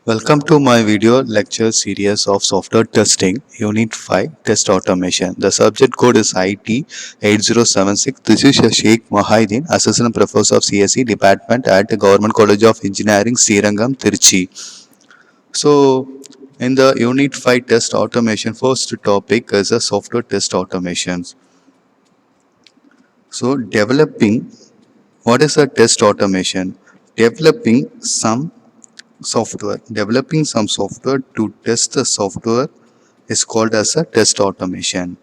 Welcome to my video lecture series of software testing, Unit 5 Test Automation. The subject code is IT 8076. This is Sheikh Mahidin, Assistant Professor of CSE Department at the Government College of Engineering, Srirangam, Trichy. So, in the Unit 5 Test Automation, first topic is a software test automation. So, what is a test automation? Developing some software to test the software is called as a test automation.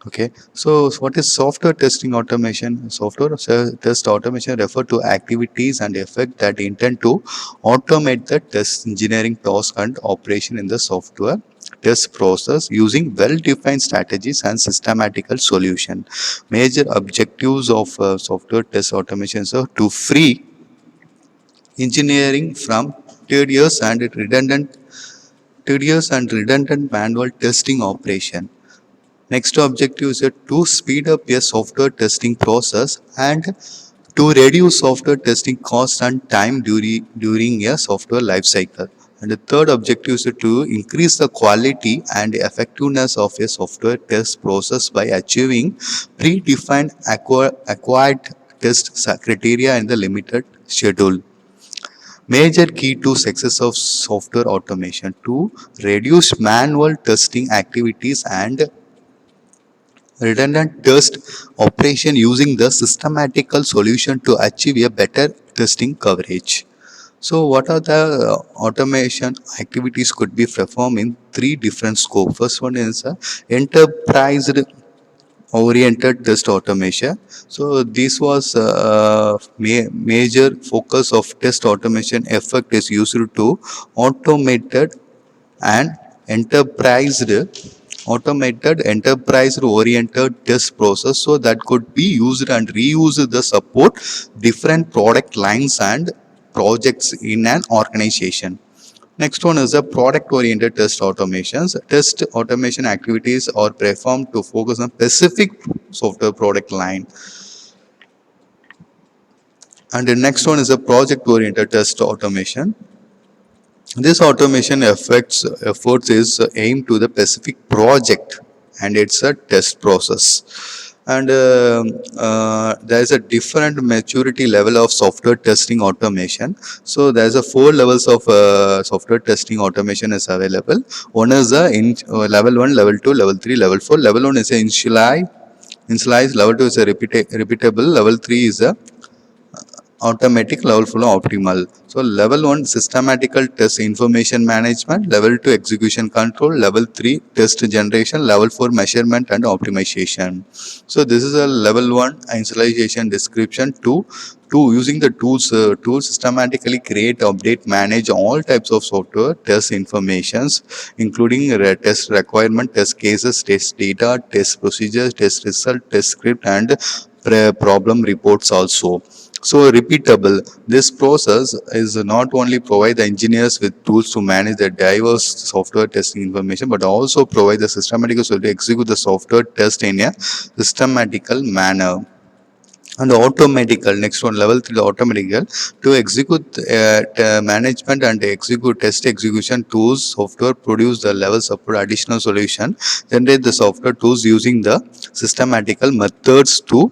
Okay, so what is software testing automation? Test automation refer to activities and effect that intend to automate the test engineering task and operation in the software test process using well-defined strategies and systematical solution. Major objectives of software test automation are to free engineering from tedious and redundant manual testing operation. Next objective is to speed up a software testing process and to reduce software testing cost and time during a software lifecycle. And the third objective is to increase the quality and effectiveness of a software test process by achieving predefined acquired test criteria in the limited schedule. Major key to success of software automation to reduce manual testing activities and redundant test operation using the systematical solution to achieve a better testing coverage. So what are the automation activities could be performed in three different scopes. First one is enterprise oriented test automation. So this was major focus of test automation effect is used to automated and enterprise enterprise oriented test process, so that could be used and reused the support different product lines and projects in an organization. Next one is a product oriented test automations. Test automation activities are performed to focus on specific software product line. And the next one is a project oriented test automation. This automation efforts is aimed to the specific project and it's a test process. And there is a different maturity level of software testing automation. So there is a four levels of software testing automation is available. One is level 1, level 2, level 3, level 4. Level 1 is a initialize, level 2 is a repeatable, level 3 is a automatic, level 4 optimal. So level 1 systematical test information management, level 2 execution control, level 3 test generation, level 4 measurement and optimization. So this is a level 1 initialization description to using the tools to systematically create, update, manage all types of software test informations, including test requirement, test cases, test data, test procedures, test result, test script and problem reports also. So repeatable. This process is not only provide the engineers with tools to manage the diverse software testing information, but also provide the systematic solution to execute the software test in a systematical manner. And automatical, next one, level 3, automatical, to execute management and execute test execution tools, software produce the level support additional solution, generate the software tools using the systematical methods to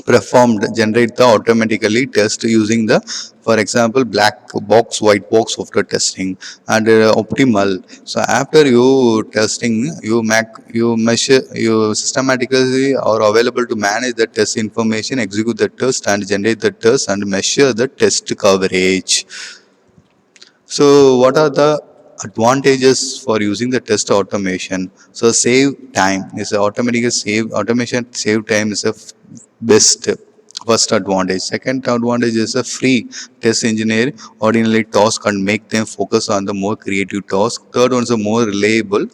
performed generate the automatically test using the, for example, black box, white box software testing. And optimal, so after you testing, you measure, you systematically are available to manage the test information, execute the test and generate the test and measure the test coverage. So what are the advantages for using the test automation? So save time is automatically save automation, save time is a best first advantage. Second advantage is a free test engineer ordinary task and make them focus on the more creative task. Third one is a more reliable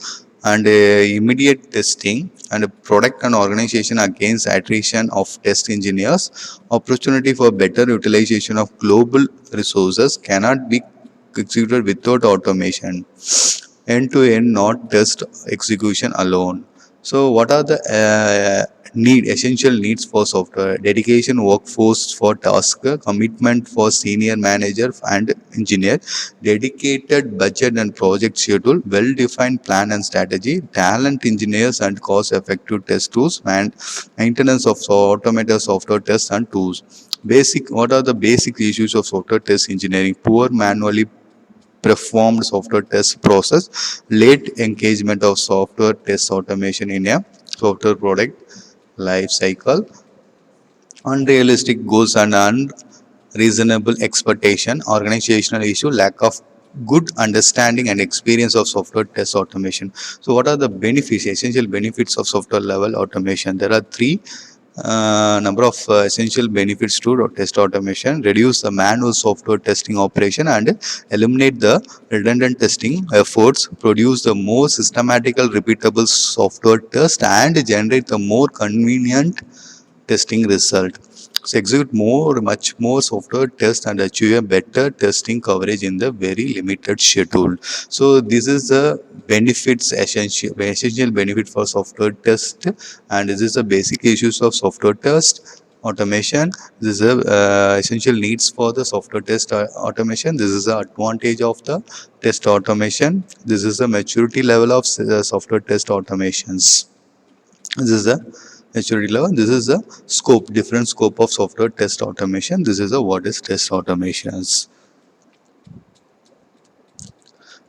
and immediate testing and product and organization against attrition of test engineers. Opportunity for better utilization of global resources cannot be executed without automation. End to end, not test execution alone. So what are the essential needs for software? Dedication workforce for task, commitment for senior manager and engineer, dedicated budget and project schedule, well-defined plan and strategy, talent engineers and cost-effective test tools, and maintenance of automated software tests and tools. What are the basic issues of software test engineering? Poor manually performed software test process, late engagement of software test automation in a software product life cycle, unrealistic goals and unreasonable expectation, organizational issue, lack of good understanding and experience of software test automation. So what are the benefits, essential benefits of software level automation? There are three number of essential benefits to test automation: reduce the manual software testing operation and eliminate the redundant testing efforts, produce the more systematical repeatable software test, and generate the more convenient testing result. So execute much more software test and achieve a better testing coverage in the very limited schedule. So this is the essential benefit for software test, and this is the basic issues of software test automation. This is the essential needs for the software test automation. This is the advantage of the test automation. This is the maturity level of software test automations. This is the maturity level. This is the scope, different scope of software test automation. This is the what is test automations.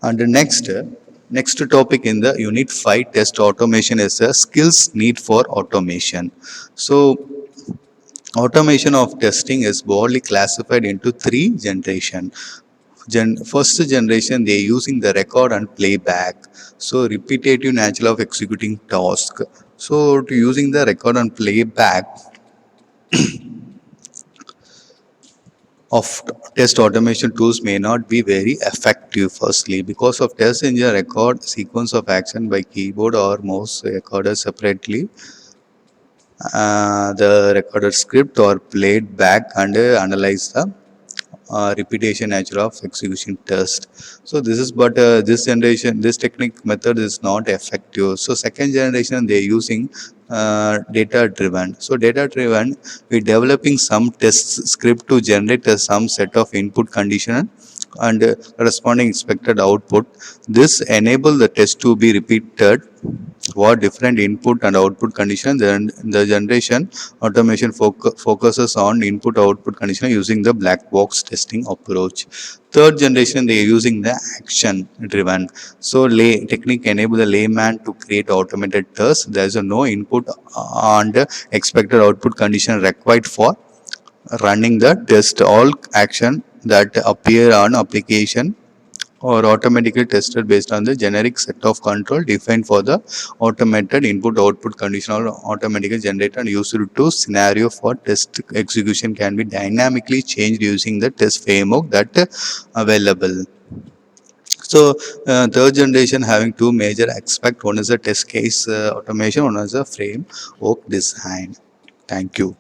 And the next topic in the unit 5 test automation is the skills need for automation. So automation of testing is broadly classified into three generations. First generation, they are using the record and playback. So repetitive nature of executing task. So to using the record and playback of test automation tools may not be very effective. Firstly, because of test engine record sequence of action by keyboard or mouse recorded separately, the recorded script or played back and analyze the repetition nature of execution test. So this is, but this technique method is not effective. So second generation, they are using data driven. So data driven, we developing some test script to generate some set of input condition and corresponding expected output. This enable the test to be repeated for different input and output conditions. Then the generation automation focuses on input output condition using the black box testing approach. Third generation, they are using the action driven. So technique enable the layman to create automated tests. There is no input and expected output condition required for running the test. All action that appear on application or automatically tested based on the generic set of control defined for the automated input output condition or automatically generated and used to scenario for test execution can be dynamically changed using the test framework that available. So third generation having two major aspects. One is a test case automation, one is a framework design. Thank you.